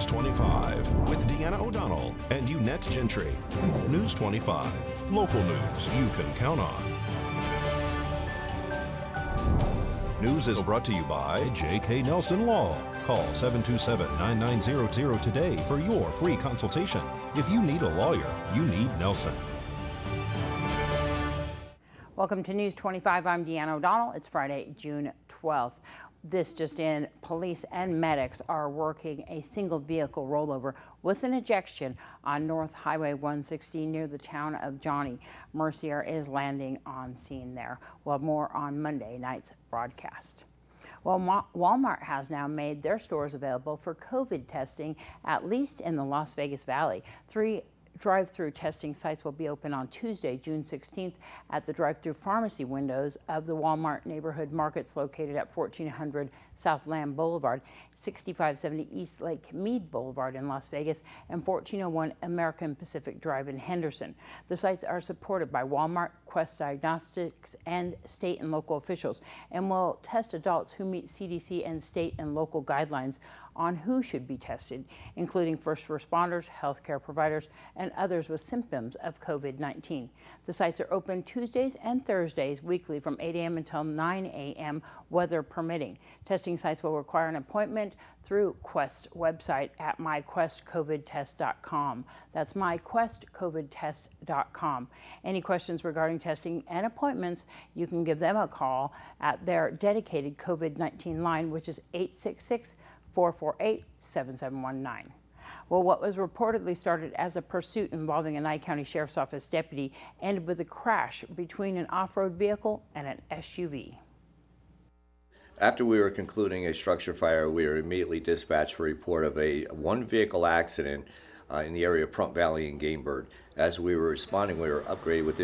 News 25 with Deanna O'Donnell and Unette Gentry. News 25, local news you can count on. News is brought to you by J.K. Nelson Law. Call 727-9900 today for your free consultation. If you need a lawyer, you need Nelson. Welcome to News 25. I'm Deanna O'Donnell. It's Friday, June 12th. This just in, police and medics are working a single vehicle rollover with an ejection on North Highway 160 near the town of Johnny. Mercier is landing on scene there. We'll have more on Monday night's broadcast. Well, Walmart has now made their stores available for COVID testing, at least in the Las Vegas Valley. 3 drive-through testing sites will be open on Tuesday, June 16th at the drive-through pharmacy windows of the Walmart neighborhood markets located at 1400 South Lamb Boulevard, 6570 East Lake Mead Boulevard in Las Vegas, and 1401 American Pacific Drive in Henderson. The sites are supported by Walmart, Quest Diagnostics, and state and local officials, and will test adults who meet CDC and state and local guidelines on who should be tested, including first responders, healthcare providers, and others with symptoms of COVID-19. The sites are open Tuesdays and Thursdays weekly from 8 a.m. until 9 a.m., weather permitting. Testing sites will require an appointment through Quest website at myquestcovidtest.com. That's myquestcovidtest.com. Any questions regarding testing and appointments, you can give them a call at their dedicated COVID-19 line, which is 866-448-7719. Well, what was reportedly started as a pursuit involving a Nye County Sheriff's Office deputy ended with a crash between an off-road vehicle and an SUV. After we were concluding a structure fire, we were immediately dispatched for a report of a one-vehicle accident in the area of Pahrump Valley and Gamebird. As we were responding, we were updated with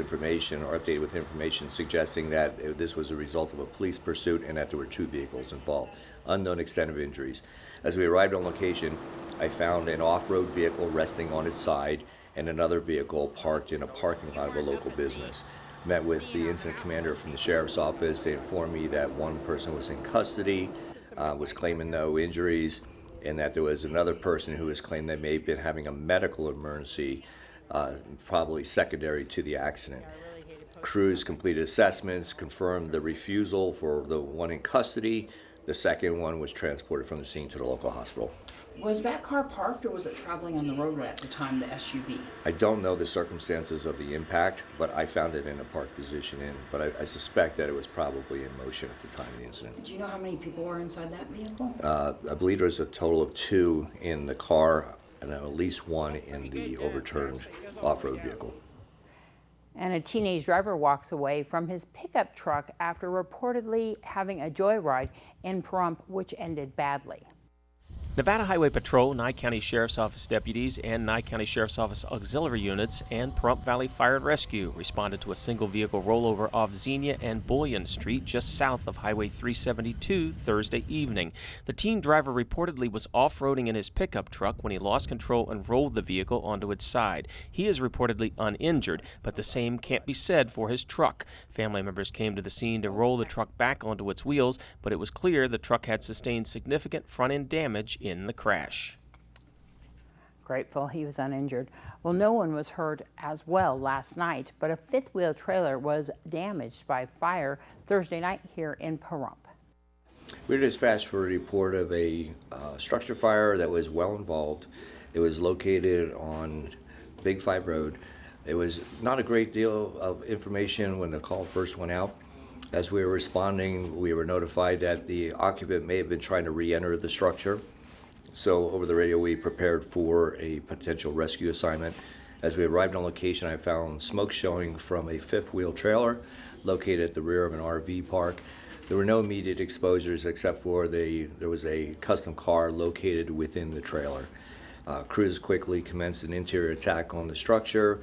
information suggesting that this was a result of a police pursuit and that there were 2 vehicles involved. Unknown extent of injuries. As we arrived on location, I found an off-road vehicle resting on its side and another vehicle parked in a parking lot of a local business. Met with the incident commander from the sheriff's office. They informed me that one person was in custody, was claiming no injuries, and that there was another person who was claiming they may have been having a medical emergency, probably secondary to the accident. Crews completed assessments, confirmed the refusal for the one in custody. The second one was transported from the scene to the local hospital. Was that car parked or was it traveling on the roadway at the time, the SUV? I don't know the circumstances of the impact, but I found it in a parked position, but I suspect that it was probably in motion at the time of the incident. Do you know how many people were inside that vehicle? I believe there was a total of 2 in the car and at least 1 in the overturned off-road vehicle. And a teenage driver walks away from his pickup truck after reportedly having a joyride in Pahrump, which ended badly. Nevada Highway Patrol, Nye County Sheriff's Office deputies, and Nye County Sheriff's Office auxiliary units and Pahrump Valley Fire and Rescue responded to a single vehicle rollover off Xenia and Bullion Street just south of Highway 372 Thursday evening. The teen driver reportedly was off-roading in his pickup truck when he lost control and rolled the vehicle onto its side. He is reportedly uninjured, but the same can't be said for his truck. Family members came to the scene to roll the truck back onto its wheels, but it was clear the truck had sustained significant front-end damage in the crash. Grateful he was uninjured. Well, no one was hurt as well last night, but a fifth-wheel trailer was damaged by fire Thursday night here in Pahrump. We were dispatched for a report of a structure fire that was well involved. It was located on Big 5 Road. It was not a great deal of information when the call first went out. As we were responding, we were notified that the occupant may have been trying to re-enter the structure. So over the radio, we prepared for a potential rescue assignment. As we arrived on location, I found smoke showing from a fifth-wheel trailer located at the rear of an RV park. There were no immediate exposures except for there was a custom car located within the trailer. Crews quickly commenced an interior attack on the structure.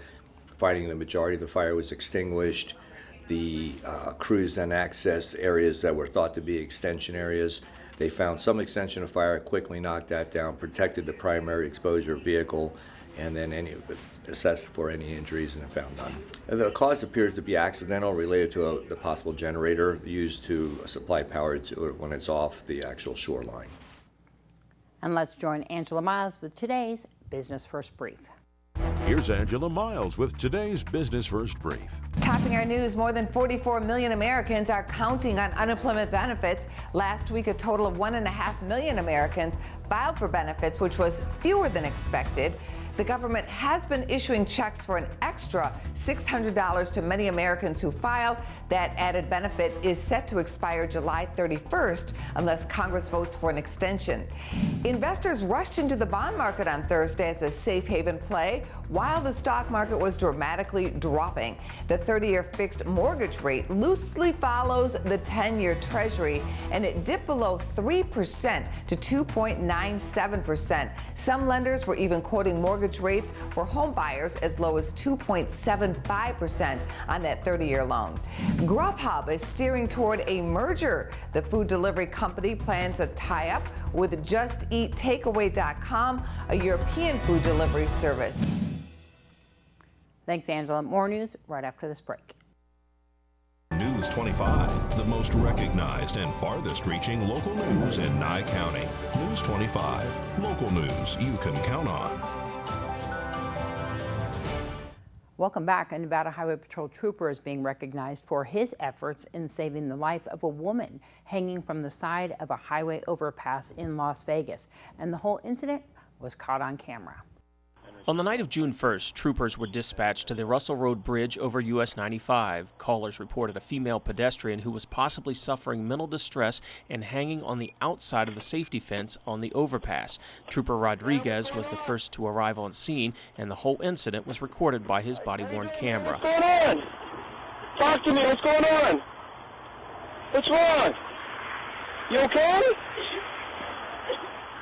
Finding the majority of the fire was extinguished, the crews then accessed areas that were thought to be extension areas. They found some extension of fire, quickly knocked that down, protected the primary exposure vehicle, and then assessed for any injuries and found none. And the cause appears to be accidental, related to the possible generator used to supply power to when it's off the actual shoreline. And let's join Angela Miles with today's Business First Brief. Here's Angela Miles with today's Business First Brief. Topping our news, more than 44 million Americans are counting on unemployment benefits. Last week, a total of 1.5 million Americans filed for benefits, which was fewer than expected. The government has been issuing checks for an extra $600 to many Americans who filed. That added benefit is set to expire July 31st unless Congress votes for an extension. Investors rushed into the bond market on Thursday as a safe haven play while the stock market was dramatically dropping. The 30-year fixed mortgage rate loosely follows the 10-year Treasury, and it dipped below 3% to 2.97%. Some lenders were even quoting mortgage rates for home buyers as low as 2.75% on that 30-year loan. Grubhub is steering toward a merger. The food delivery company plans a tie-up with JustEatTakeaway.com, a European food delivery service. Thanks, Angela. More news right after this break. News 25, the most recognized and farthest reaching local news in Nye County. News 25, local news you can count on. Welcome back. A Nevada Highway Patrol trooper is being recognized for his efforts in saving the life of a woman hanging from the side of a highway overpass in Las Vegas. And the whole incident was caught on camera. On the night of June 1st, troopers were dispatched to the Russell Road Bridge over US 95. Callers reported a female pedestrian who was possibly suffering mental distress and hanging on the outside of the safety fence on the overpass. Trooper Rodriguez was the first to arrive on scene, and the whole incident was recorded by his body-worn camera. What's going on? Talk to me. What's going on? What's wrong? You okay?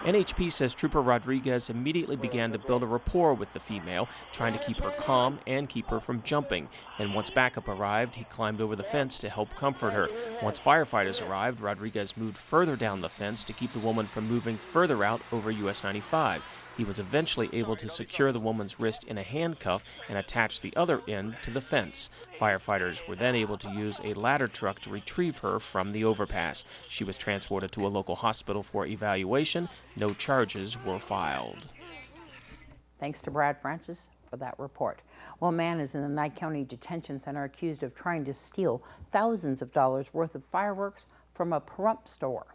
NHP says Trooper Rodriguez immediately began to build a rapport with the female, trying to keep her calm and keep her from jumping. And once backup arrived, he climbed over the fence to help comfort her. Once firefighters arrived, Rodriguez moved further down the fence to keep the woman from moving further out over US 95. He was eventually able to secure the woman's wrist in a handcuff and attach the other end to the fence. Firefighters were then able to use a ladder truck to retrieve her from the overpass. She was transported to a local hospital for evaluation. No charges were filed. Thanks to Brad Francis for that report. Well, a man is in the Nye County Detention Center accused of trying to steal thousands of dollars worth of fireworks from a Pahrump store.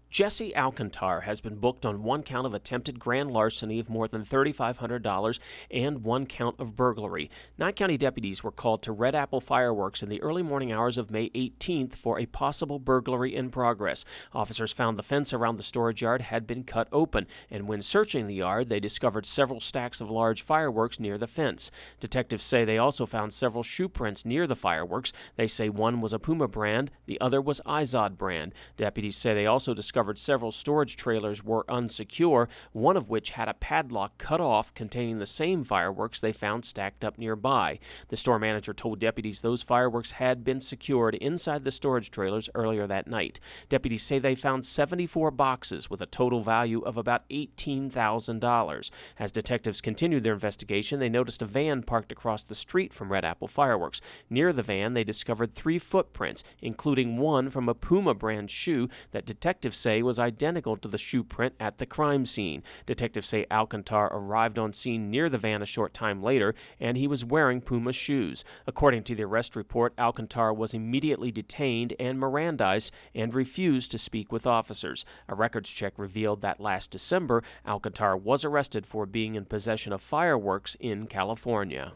Jesse Alcantar has been booked on one count of attempted grand larceny of more than $3,500 and one count of burglary. Nye County deputies were called to Red Apple Fireworks in the early morning hours of May 18th for a possible burglary in progress. Officers found the fence around the storage yard had been cut open, and when searching the yard, they discovered several stacks of large fireworks near the fence. Detectives say they also found several shoe prints near the fireworks. They say one was a Puma brand, the other was Izod brand. Deputies say they also discovered several storage trailers were unsecure, one of which had a padlock cut off containing the same fireworks they found stacked up nearby. The store manager told deputies those fireworks had been secured inside the storage trailers earlier that night. Deputies say they found 74 boxes with a total value of about $18,000. As detectives continued their investigation, they noticed a van parked across the street from Red Apple Fireworks. Near the van, they discovered 3 footprints, including one from a Puma brand shoe that detectives say was identical to the shoe print at the crime scene. Detectives say Alcantar arrived on scene near the van a short time later, and he was wearing Puma shoes. According to the arrest report, Alcantar was immediately detained and Mirandized and refused to speak with officers. A records check revealed that last December, Alcantar was arrested for being in possession of fireworks in California.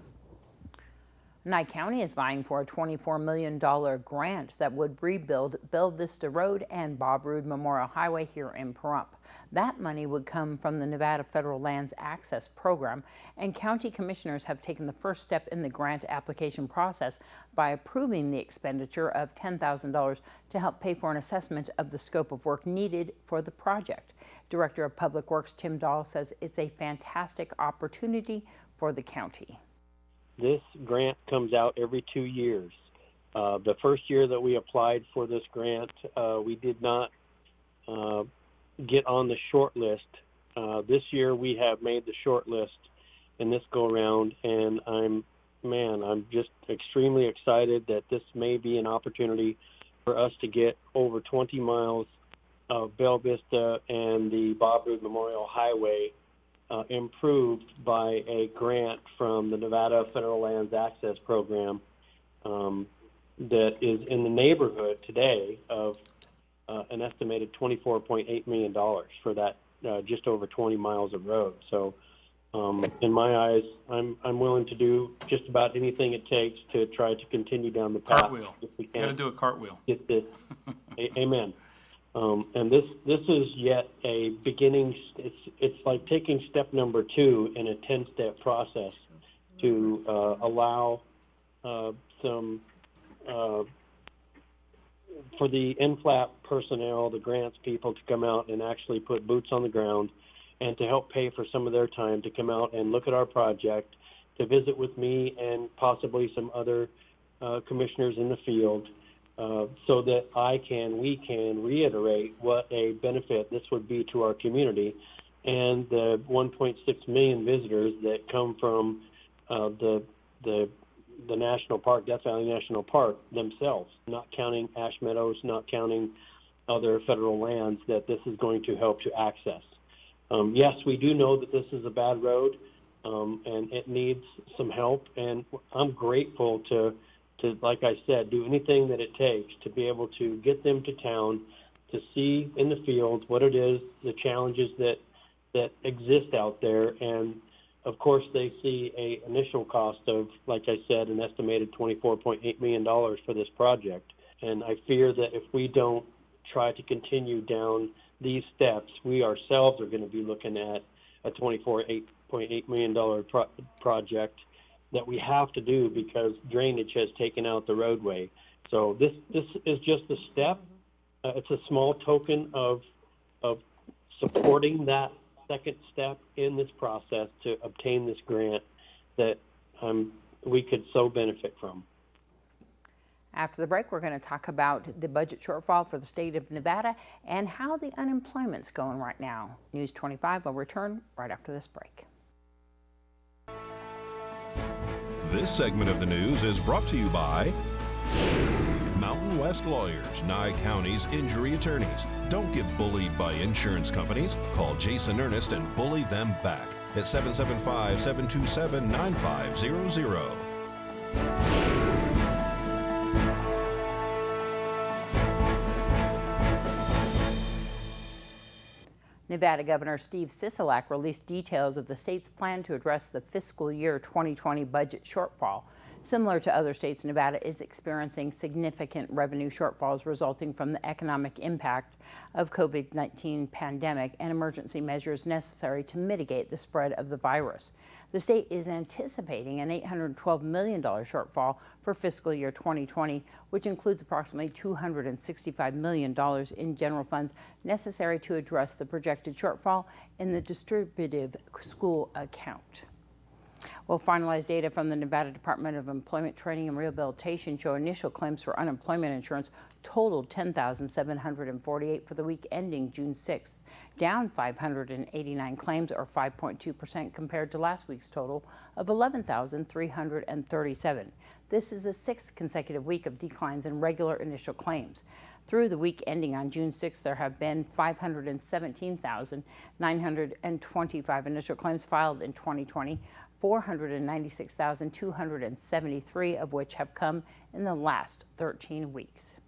Nye County is vying for a $24 million grant that would rebuild Bella Vista Road and Bob Roode Memorial Highway here in Pahrump. That money would come from the Nevada Federal Lands Access Program, and county commissioners have taken the first step in the grant application process by approving the expenditure of $10,000 to help pay for an assessment of the scope of work needed for the project. Director of Public Works Tim Dahl says it's a fantastic opportunity for the county. This grant comes out every 2 years. The first year that we applied for this grant, we did not get on the short list. This year we have made the short list in this go around, and I'm just extremely excited that this may be an opportunity for us to get over 20 miles of Bella Vista and the Bob Roode Memorial Highway improved by a grant from the Nevada Federal Lands Access Program that is in the neighborhood today of an estimated $24.8 million for that just over 20 miles of road. So in my eyes, I'm willing to do just about anything it takes to try to continue down the path. Cartwheel. If we You can. got to do a cartwheel. Get this. Amen. And this is yet a beginning. It's like taking step number 2 in a 10-step process to allow some for the NFLAP personnel, the grants people, to come out and actually put boots on the ground and to help pay for some of their time to come out and look at our project, to visit with me and possibly some other commissioners in the field, so that we can reiterate what a benefit this would be to our community and the 1.6 million visitors that come from the National Park, Death Valley National Park themselves, not counting Ash Meadows, not counting other federal lands that this is going to help to access. Yes, we do know that this is a bad road, and it needs some help, and I'm grateful to, like I said, do anything that it takes to be able to get them to town, to see in the field what it is, the challenges that exist out there, and of course they see a initial cost of, like I said, an estimated $24.8 million for this project. And I fear that if we don't try to continue down these steps, we ourselves are going to be looking at a $24.8 million project that we have to do because drainage has taken out the roadway. So this is just a step. It's a small token of supporting that second step in this process to obtain this grant that we could so benefit from. After the break, we're going to talk about the budget shortfall for the state of Nevada and how the unemployment's going right now. News 25 will return right after this break. This segment of the news is brought to you by Mountain West Lawyers, Nye County's injury attorneys. Don't get bullied by insurance companies. Call Jason Ernest and bully them back at 775-727-9500. Nevada Governor Steve Sisolak released details of the state's plan to address the fiscal year 2020 budget shortfall. Similar to other states, Nevada is experiencing significant revenue shortfalls resulting from the economic impact of COVID-19 pandemic and emergency measures necessary to mitigate the spread of the virus. The state is anticipating an $812 million shortfall for fiscal year 2020, which includes approximately $265 million in general funds necessary to address the projected shortfall in the distributive school account. Well, finalized data from the Nevada Department of Employment, Training and Rehabilitation show initial claims for unemployment insurance totaled 10,748 for the week ending June 6th, down 589 claims or 5.2% compared to last week's total of 11,337. This is the 6th consecutive week of declines in regular initial claims. Through the week ending on June 6th, there have been 517,925 initial claims filed in 2020, 496,273 of which have come in the last 13 weeks.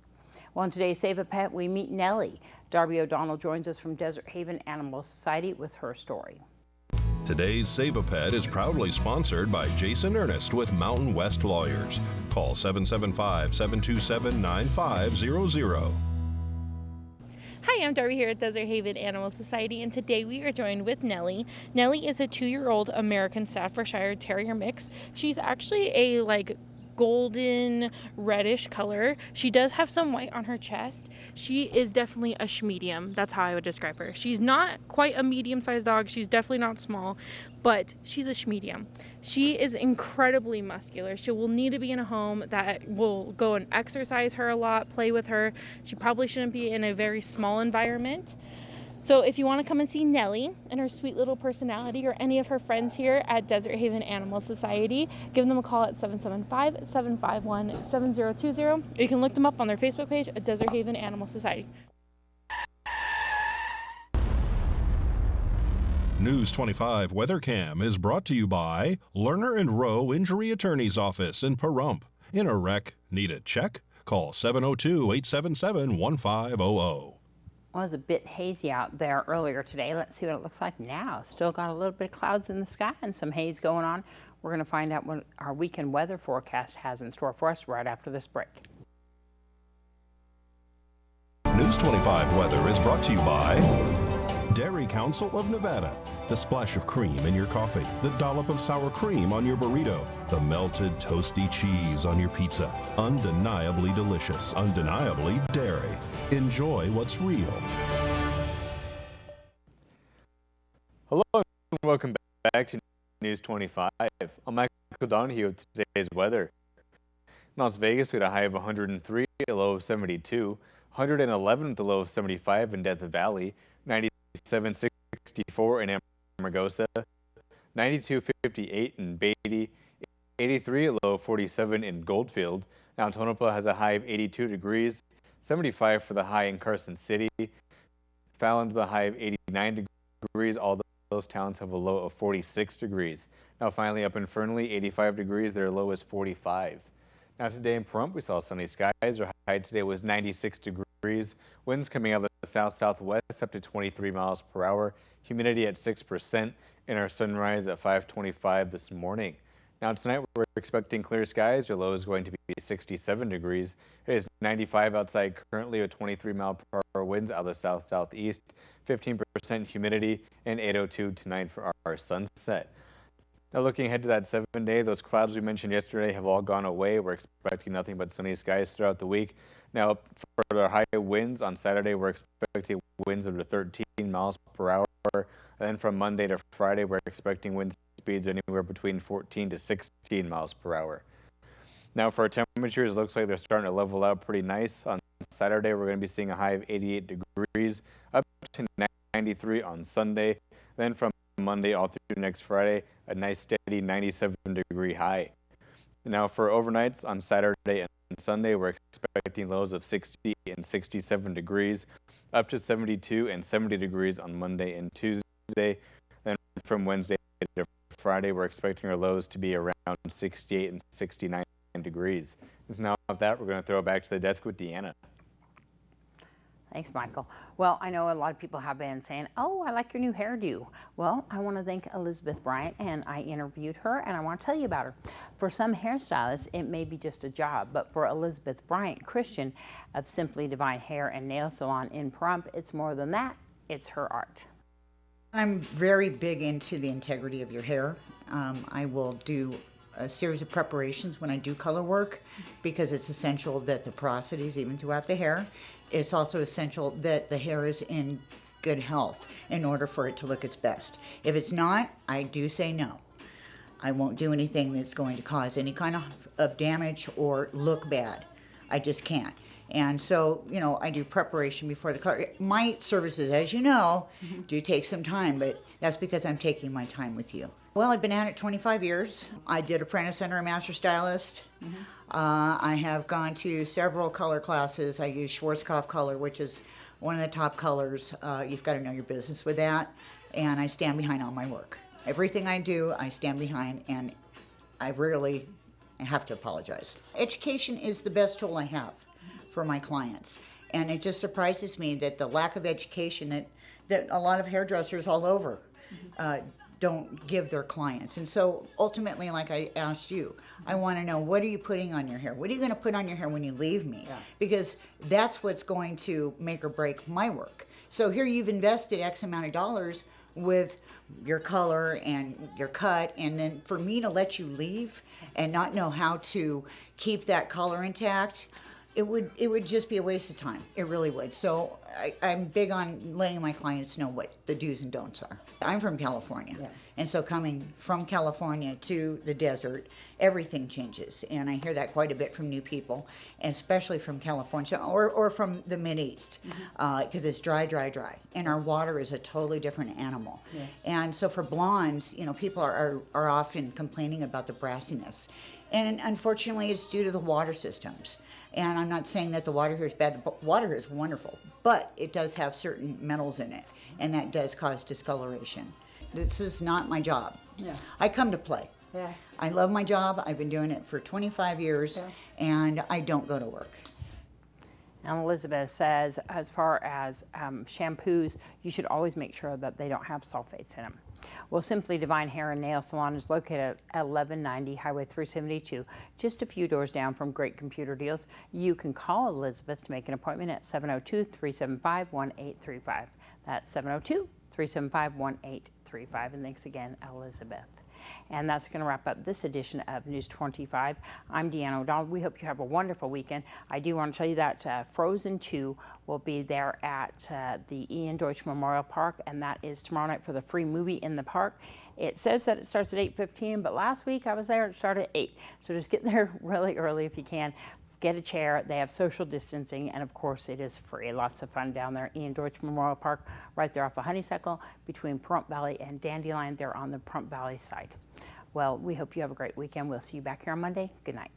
Well, in today's Save a Pet, we meet Nellie. Darby O'Donnell joins us from Desert Haven Animal Society with her story. Today's Save a Pet is proudly sponsored by Jason Ernest with Mountain West Lawyers. Call 775-727-9500. Hi, I'm Darby here at Desert Haven Animal Society, and today we are joined with Nellie. Nellie is a 2-year-old American Staffordshire Terrier mix. She's actually a golden reddish color. She does have some white on her chest. She is definitely a schmedium. That's how I would describe her. She's not quite a medium-sized dog. She's definitely not small, but she's a schmedium. She is incredibly muscular. She will need to be in a home that will go and exercise her a lot, play with her. She probably shouldn't be in a very small environment. So if you want to come and see Nellie and her sweet little personality or any of her friends here at Desert Haven Animal Society, give them a call at 775-751-7020. You can look them up on their Facebook page at Desert Haven Animal Society. News 25 WeatherCam is brought to you by Lerner and Rowe Injury Attorney's Office in Pahrump. In a wreck, need a check? Call 702-877-1500. Well, it was a bit hazy out there earlier today. Let's see what it looks like now. Still got a little bit of clouds in the sky and some haze going on. We're going to find out what our weekend weather forecast has in store for us right after this break. News 25 weather is brought to you by Dairy Council of Nevada. The splash of cream in your coffee, the dollop of sour cream on your burrito, the melted toasty cheese on your pizza. Undeniably delicious, undeniably dairy. Enjoy what's real. Hello and welcome back to News 25. I'm Michael Donohue with today's weather. In Las Vegas, we had a high of 103, a low of 72, 111 with a low of 75 in Death Valley, 97.64 in Amargosa, 92.58 in Beatty, 83 a low of 47 in Goldfield. Now Tonopah has a high of 82 degrees, 75 for the high in Carson City. Fallon's the high of 89 degrees. All those towns have a low of 46 degrees. Now finally up in Fernley, 85 degrees. Their low is 45. Now today in Pahrump, we saw sunny skies. Our high today was 96 degrees. Winds coming out of the south-southwest up to 23 miles per hour. Humidity at 6%. And our sunrise at 5:25 this morning. Now tonight we're expecting clear skies. Your low is going to be 67 degrees. It is 95 outside currently with 23 mile per hour winds out of the south-southeast. 15% humidity and 8:02 tonight for our sunset. Now looking ahead to that 7-day, those clouds we mentioned yesterday have all gone away. We're expecting nothing but sunny skies throughout the week. Now for the high winds on Saturday, we're expecting winds of 13 miles per hour. And then from Monday to Friday, we're expecting wind speeds anywhere between 14 to 16 miles per hour. Now for our temperatures, it looks like they're starting to level out pretty nice. On Saturday, we're going to be seeing a high of 88 degrees, up to 93 on Sunday. Then from Monday all through next Friday, a nice steady 97-degree high. Now for overnights on Saturday and Sunday, we're expecting lows of 60 and 67 degrees, up to 72 and 70 degrees on Monday and Tuesday. Then from Wednesday to Friday, we're expecting our lows to be around 68 and 69 degrees. And so now with that, we're going to throw it back to the desk with Deanna. Thanks, Michael. Well, I know a lot of people have been saying, oh, I like your new hairdo. Well, I want to thank Elizabeth Bryant, and I interviewed her, and I want to tell you about her. For some hairstylists, it may be just a job, but for Elizabeth Bryant Christian of Simply Divine Hair and Nail Salon in Pahrump, it's more than that. It's her art. I'm very big into the integrity of your hair. I will do a series of preparations when I do color work because it's essential that the porosity is even throughout the hair. It's also essential that the hair is in good health in order for it to look its best. If it's not, I do say no. I won't do anything that's going to cause any kind of damage or look bad. I just can't. And so, you know, I do preparation before the color. My services, as you know, do take some time, but that's because I'm taking my time with you. Well, I've been at it 25 years. I did apprentice under a master stylist. I have gone to several color classes. I use Schwarzkopf color, which is one of the top colors. You've got to know your business with that. And I stand behind all my work. Everything I do, I stand behind, and I rarely have to apologize. Education is the best tool I have for my clients. And it just surprises me that the lack of education that a lot of hairdressers all over don't give their clients. And so ultimately, like I asked you, I want to know, what are you putting on your hair? What are you going to put on your hair when you leave me? Because that's what's going to make or break my work. So here you've invested X amount of dollars with your color and your cut, and then for me to let you leave and not know how to keep that color intact, it would just be a waste of time. It really would. So I'm big on letting my clients know what the do's and don'ts are. I'm from California, and so coming from California to the desert, everything changes. And I hear that quite a bit from new people, especially from California or from the Mideast, because it's dry, dry, dry. And our water is a totally different animal. And so for blondes, you know, people are often complaining about the brassiness. And unfortunately, it's due to the water systems. And I'm not saying that the water here is bad. The water here is wonderful, but it does have certain metals in it, and that does cause discoloration. This is not my job. Yeah. I come to play. Yeah. I love my job. I've been doing it for 25 years, and I don't go to work. And Elizabeth says, as far as shampoos, you should always make sure that they don't have sulfates in them. Well, Simply Divine Hair and Nail Salon is located at 1190 Highway 372, just a few doors down from Great Computer Deals. You can call Elizabeth to make an appointment at 702-375-1835. That's 702-375-1835. And thanks again, Elizabeth. And that's going to wrap up this edition of News 25. I'm Deanna O'Donnell. We hope you have a wonderful weekend. I do want to tell you that Frozen 2 will be there at the Ian Deutsch Memorial Park, and that is tomorrow night for the free movie in the park. It says that it starts at 8:15, but last week I was there, it started at 8. So just get there really early if you can. Get a chair. They have social distancing, and of course it is free. Lots of fun down there. Ian Deutsch Memorial Park, right there off of Honeysuckle, between Pahrump Valley and Dandelion. They're on the Pahrump Valley side. Well, we hope you have a great weekend. We'll see you back here on Monday. Good night.